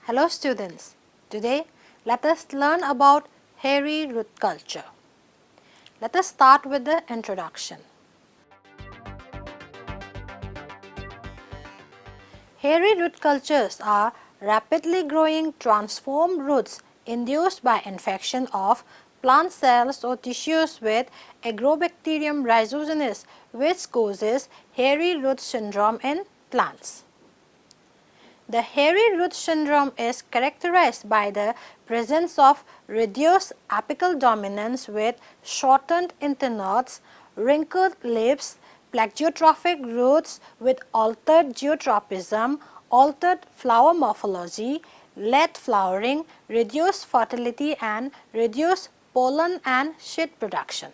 Hello students, today let us learn about hairy root culture. Let us start with the introduction. Hairy root cultures are rapidly growing transformed roots induced by infection of plant cells or tissues with Agrobacterium rhizogenes, which causes hairy root syndrome in plants. The hairy root syndrome is characterized by the presence of reduced apical dominance with shortened internodes, wrinkled leaves, plagiotrophic roots with altered geotropism, altered flower morphology, late flowering, reduced fertility and reduced pollen and seed production.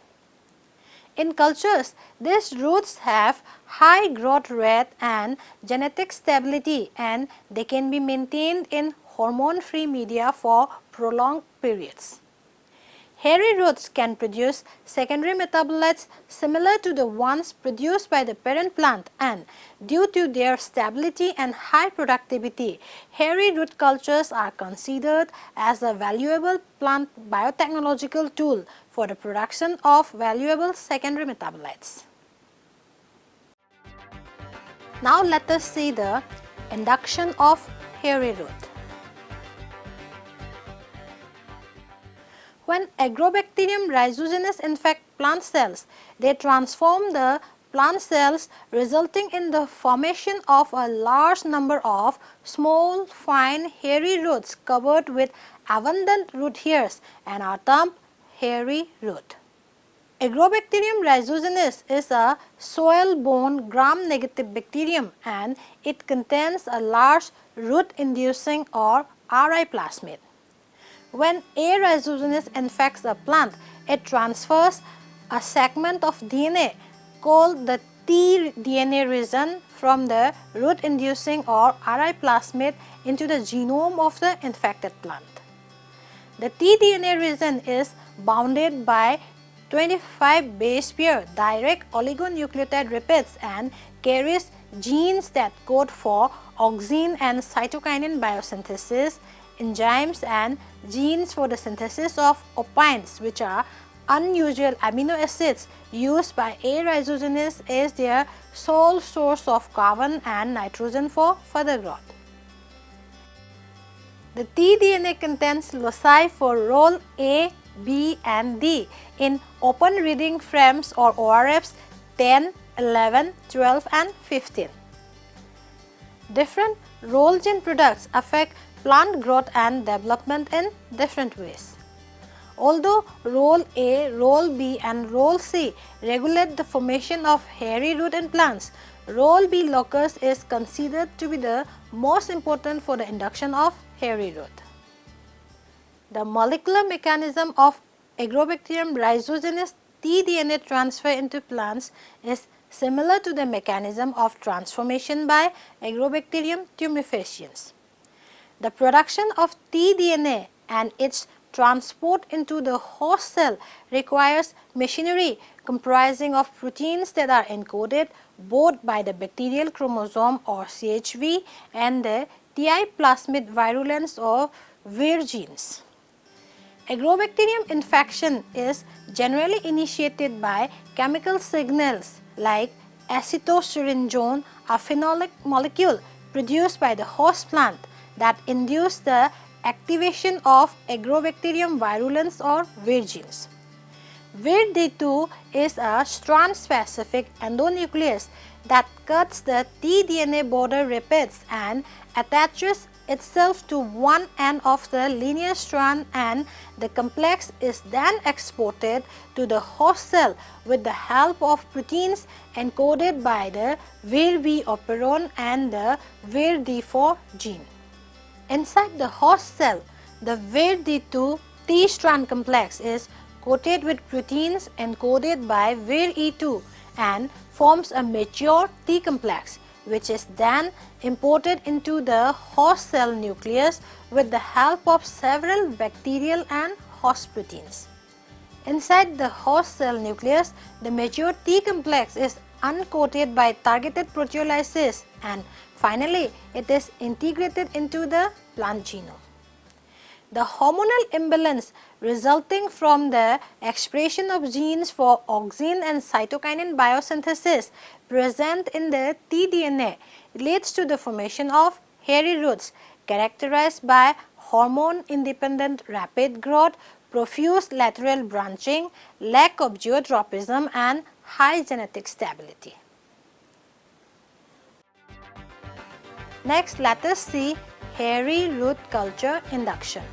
In cultures, these roots have high growth rate and genetic stability, and they can be maintained in hormone-free media for prolonged periods. Hairy roots can produce secondary metabolites similar to the ones produced by the parent plant, and due to their stability and high productivity, hairy root cultures are considered as a valuable plant biotechnological tool for the production of valuable secondary metabolites. Now let us see the induction of hairy root. When Agrobacterium rhizogenes infect plant cells, they transform the plant cells, resulting in the formation of a large number of small, fine, hairy roots covered with abundant root hairs and are termed hairy root. Agrobacterium rhizogenes is a soil-borne gram-negative bacterium, and it contains a large root-inducing or RI plasmid. When A. rhizogenes infects a plant, it transfers a segment of DNA called the tDNA region from the root-inducing or RI plasmid into the genome of the infected plant. The tDNA region is bounded by 25 base pair direct oligonucleotide repeats and carries genes that code for auxin and cytokinin biosynthesis, enzymes, and genes for the synthesis of opines, which are unusual amino acids used by A. rhizogenes as their sole source of carbon and nitrogen for further growth. The tDNA contains loci for role A, B, and D in open reading frames or ORFs 10, 11, 12, and 15. Different role gene products affect plant growth and development in different ways. Although role A, role B, and role C regulate the formation of hairy root in plants, role B locus is considered to be the most important for the induction of hairy root. The molecular mechanism of Agrobacterium rhizogenes tDNA transfer into plants is similar to the mechanism of transformation by Agrobacterium tumefaciens. The production of tDNA and its transport into the host cell requires machinery comprising of proteins that are encoded both by the bacterial chromosome or CHV and the Ti plasmid virulence or Vir genes. Agrobacterium infection is generally initiated by chemical signals like acetylsyringone, a phenolic molecule produced by the host plant that induce the activation of Agrobacterium virulence or Vir genes. Vir-D2 is a strand-specific endonuclease that cuts the tDNA border repeats and attaches itself to one end of the linear strand, and the complex is then exported to the host cell with the help of proteins encoded by the Vir-V operon and the Vir-D4 gene. Inside the host cell, the Vir-D2 T-strand complex is coated with proteins encoded by Vir-E2 and forms a mature T-complex, which is then imported into the host cell nucleus with the help of several bacterial and host proteins. Inside the host cell nucleus, the mature T-complex is uncoated by targeted proteolysis, and finally it is integrated into the plant genome. The hormonal imbalance resulting from the expression of genes for auxin and cytokinin biosynthesis present in the tDNA leads to the formation of hairy roots characterized by hormone-independent rapid growth, profuse lateral branching, lack of geotropism, and high genetic stability. Next, let us see hairy root culture induction.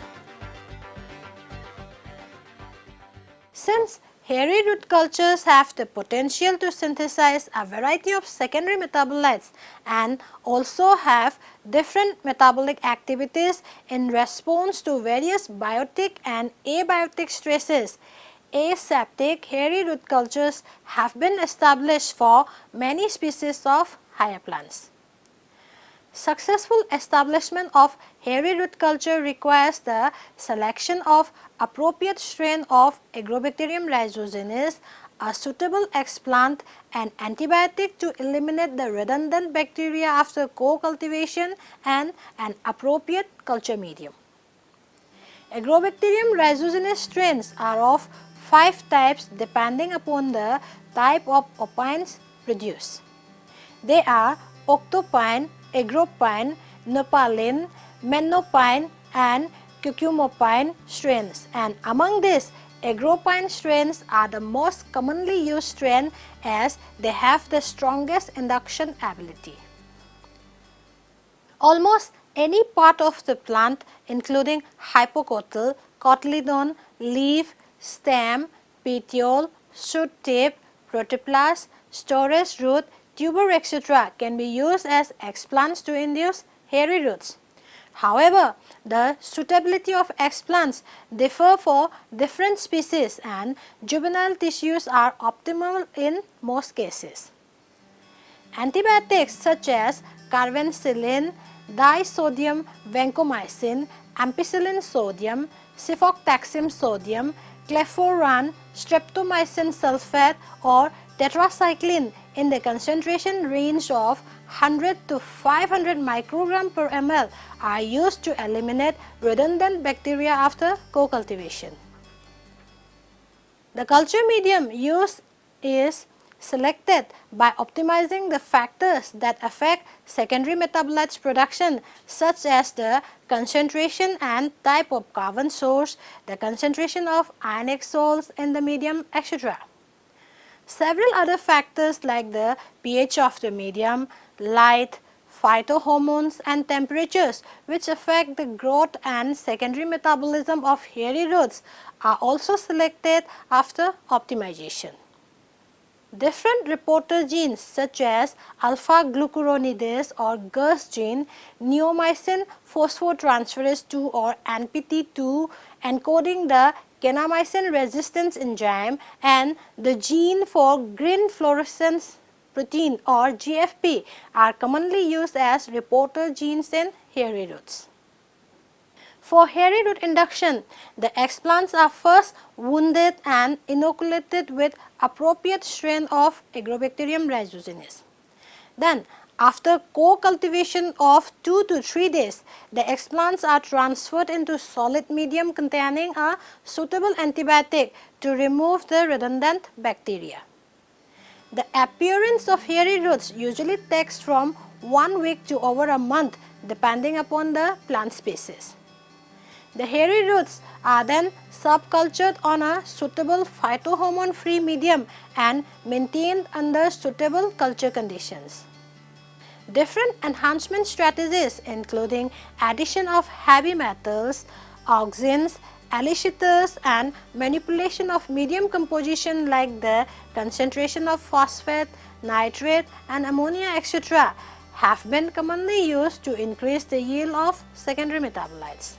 Since hairy root cultures have the potential to synthesize a variety of secondary metabolites and also have different metabolic activities in response to various biotic and abiotic stresses, aseptic hairy root cultures have been established for many species of higher plants. Successful establishment of hairy root culture requires the selection of appropriate strain of Agrobacterium rhizogenes, a suitable explant, an antibiotic to eliminate the redundant bacteria after co-cultivation, and an appropriate culture medium. Agrobacterium rhizogenes strains are of 5 types depending upon the type of opines produced. They are octopine, agropine, nopalin, menopine, and cucumopine strains, and among these, agropine strains are the most commonly used strain as they have the strongest induction ability. Almost any part of the plant including hypocotyl, cotyledon, leaf, stem, petiole, shoot tip, protoplast, storage root, tuber, etc. can be used as explants to induce hairy roots. However, the suitability of explants differ for different species and juvenile tissues are optimal in most cases. Antibiotics such as carvencillin, disodium vancomycin, ampicillin sodium, cefotaxime sodium, cleforan, streptomycin sulfate, or tetracycline in the concentration range of 100 to 500 microgram per ml are used to eliminate redundant bacteria after co-cultivation. The culture medium used is selected by optimizing the factors that affect secondary metabolites production such as the concentration and type of carbon source, the concentration of ionic salts in the medium, etc. Several other factors like the pH of the medium, light, phytohormones, and temperatures which affect the growth and secondary metabolism of hairy roots are also selected after optimization. Different reporter genes such as alpha glucuronidase or GUS gene, neomycin phosphotransferase 2 or NPT2 encoding the kanamycin resistance enzyme, and the gene for green fluorescence protein or GFP are commonly used as reporter genes in hairy roots. For hairy root induction, the explants are first wounded and inoculated with appropriate strain of Agrobacterium rhizogenes. Then, after co-cultivation of 2 to 3 days, the explants are transferred into solid medium containing a suitable antibiotic to remove the redundant bacteria. The appearance of hairy roots usually takes from 1 week to over a month depending upon the plant species. The hairy roots are then subcultured on a suitable phytohormone-free medium and maintained under suitable culture conditions. Different enhancement strategies including addition of heavy metals, auxins, elicitors, and manipulation of medium composition like the concentration of phosphate, nitrate, and ammonia, etc. have been commonly used to increase the yield of secondary metabolites.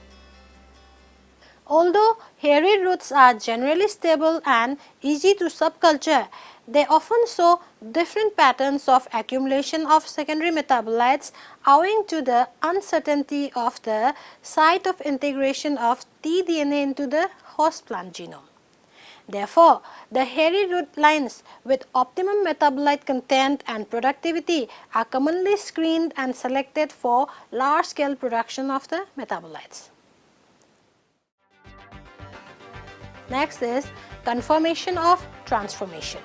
Although hairy roots are generally stable and easy to subculture, they often show different patterns of accumulation of secondary metabolites owing to the uncertainty of the site of integration of tDNA into the host plant genome. Therefore, the hairy root lines with optimum metabolite content and productivity are commonly screened and selected for large-scale production of the metabolites. Next is conformation of transformation.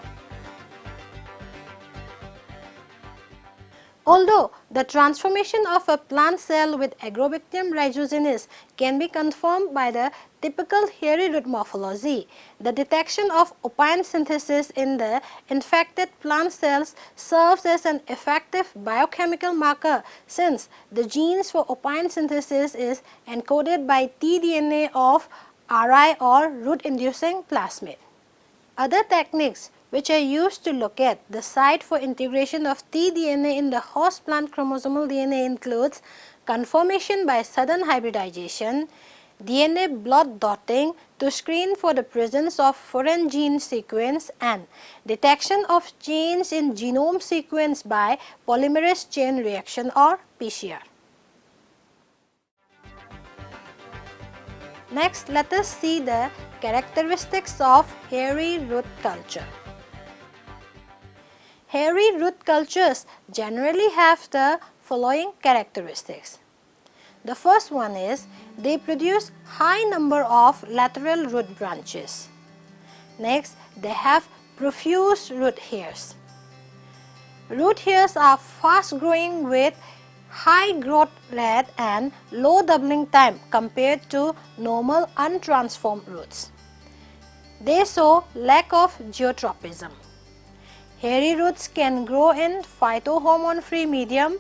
Although the transformation of a plant cell with Agrobacterium rhizogenes can be confirmed by the typical hairy root morphology, the detection of opine synthesis in the infected plant cells serves as an effective biochemical marker, since the genes for opine synthesis is encoded by tDNA of RI or root-inducing plasmid. Other techniques which are used to locate the site for integration of tDNA in the host plant chromosomal DNA includes conformation by sudden hybridization, DNA blot dotting to screen for the presence of foreign gene sequence, and detection of change in genome sequence by polymerase chain reaction or PCR. Next, let us see the characteristics of hairy root culture. Hairy root cultures generally have the following characteristics. The first one is they produce high number of lateral root branches. Next, they have profuse root hairs. Root hairs are fast growing with high growth rate and low doubling time compared to normal untransformed roots. They show lack of geotropism. Hairy roots can grow in phytohormone-free medium.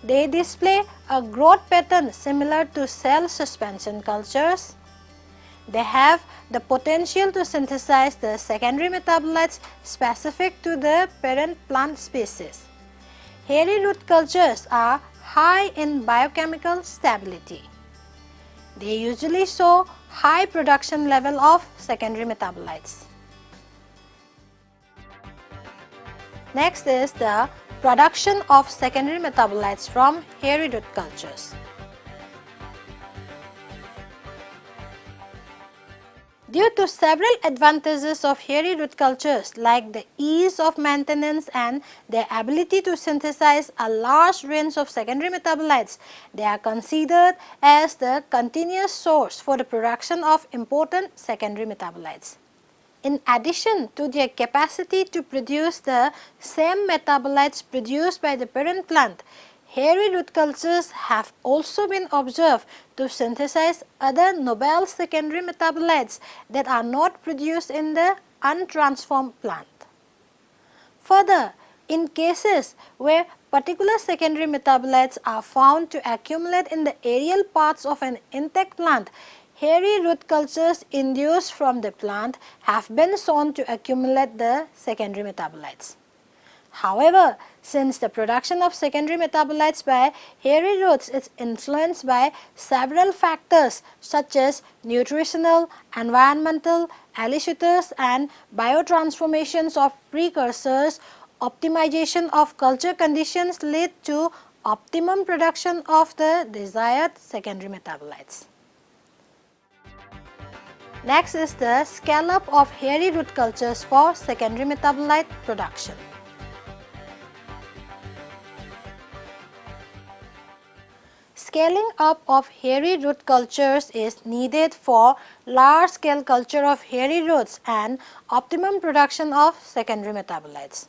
They display a growth pattern similar to cell suspension cultures. They have the potential to synthesize the secondary metabolites specific to the parent plant species. Hairy root cultures are high in biochemical stability. They usually show high production level of secondary metabolites. Next is the production of secondary metabolites from hairy root cultures. Due to several advantages of hairy root cultures like the ease of maintenance and their ability to synthesize a large range of secondary metabolites, they are considered as the continuous source for the production of important secondary metabolites. In addition to their capacity to produce the same metabolites produced by the parent plant, hairy root cultures have also been observed to synthesize other noble secondary metabolites that are not produced in the untransformed plant. Further, in cases where particular secondary metabolites are found to accumulate in the aerial parts of an intact plant, hairy root cultures induced from the plant have been shown to accumulate the secondary metabolites. However, since the production of secondary metabolites by hairy roots is influenced by several factors such as nutritional, environmental, elicitors and biotransformations of precursors, optimization of culture conditions lead to optimum production of the desired secondary metabolites. Next is the scale-up of hairy root cultures for secondary metabolite production. Scaling up of hairy root cultures is needed for large-scale culture of hairy roots and optimum production of secondary metabolites.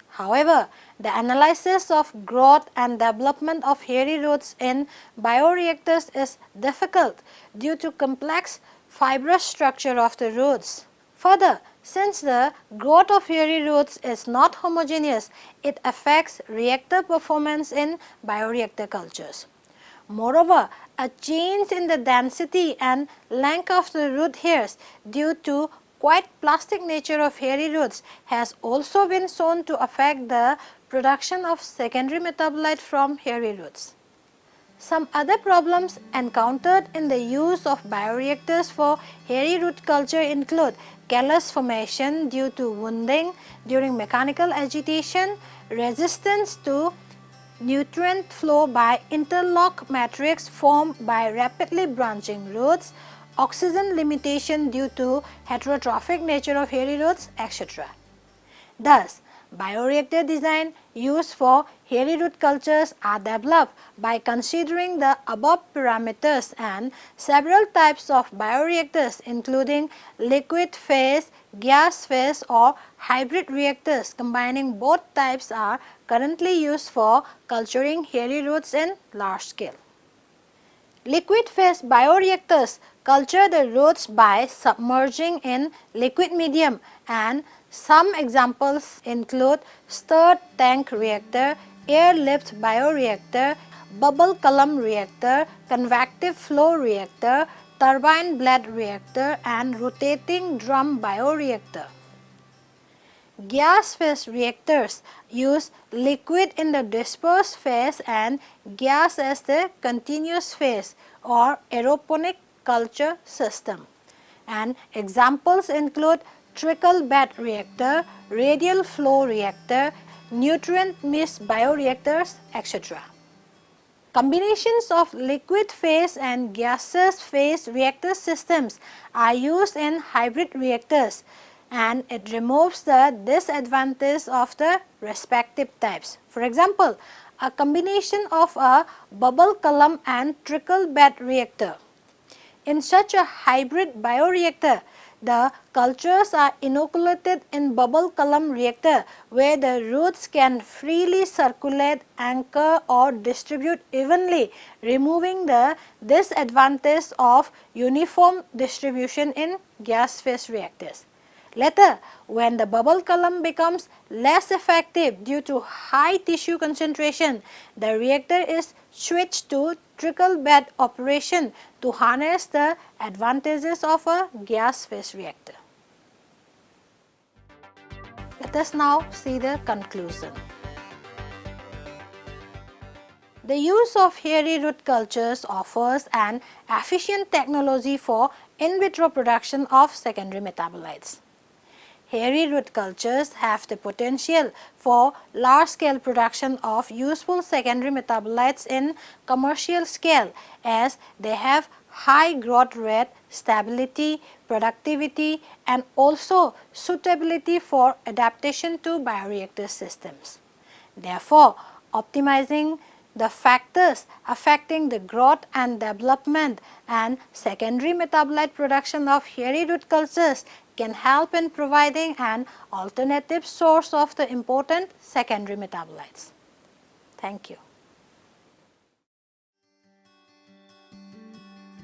However, the analysis of growth and development of hairy roots in bioreactors is difficult due to complex fibrous structure of the roots. Further, since the growth of hairy roots is not homogeneous, it affects reactor performance in bioreactor cultures. Moreover, a change in the density and length of the root hairs due to quite plastic nature of hairy roots has also been shown to affect the production of secondary metabolite from hairy roots. Some other problems encountered in the use of bioreactors for hairy root culture include callus formation due to wounding during mechanical agitation, resistance to nutrient flow by interlock matrix formed by rapidly branching roots, oxygen limitation due to heterotrophic nature of hairy roots, etc. Thus, bioreactor design used for hairy root cultures are developed by considering the above parameters, and several types of bioreactors including liquid phase, gas phase or hybrid reactors combining both types are currently used for culturing hairy roots in large scale. Liquid phase bioreactors culture the roots by submerging in liquid medium, and some examples include stirred tank reactor, air-lift bioreactor, bubble column reactor, convective flow reactor, turbine blade reactor and rotating drum bioreactor. Gas phase reactors use liquid in the dispersed phase and gas as the continuous phase or aeroponic culture system. And examples include trickle bed reactor, radial flow reactor, nutrient mist bioreactors, etc. Combinations of liquid phase and gaseous phase reactor systems are used in hybrid reactors, and it removes the disadvantage of the respective types. For example, a combination of a bubble column and trickle bed reactor. In such a hybrid bioreactor, the cultures are inoculated in bubble column reactor where the roots can freely circulate, anchor or distribute evenly, removing the disadvantage of uniform distribution in gas phase reactors. Later, when the bubble column becomes less effective due to high tissue concentration, the reactor is switched to trickle bed operation to harness the advantages of a gas phase reactor. Let us now see the conclusion. The use of hairy root cultures offers an efficient technology for in vitro production of secondary metabolites. Hairy root cultures have the potential for large-scale production of useful secondary metabolites in commercial scale, as they have high growth rate, stability, productivity and also suitability for adaptation to bioreactor systems. Therefore, optimizing the factors affecting the growth and development and secondary metabolite production of hairy root cultures can help in providing an alternative source of the important secondary metabolites. Thank you.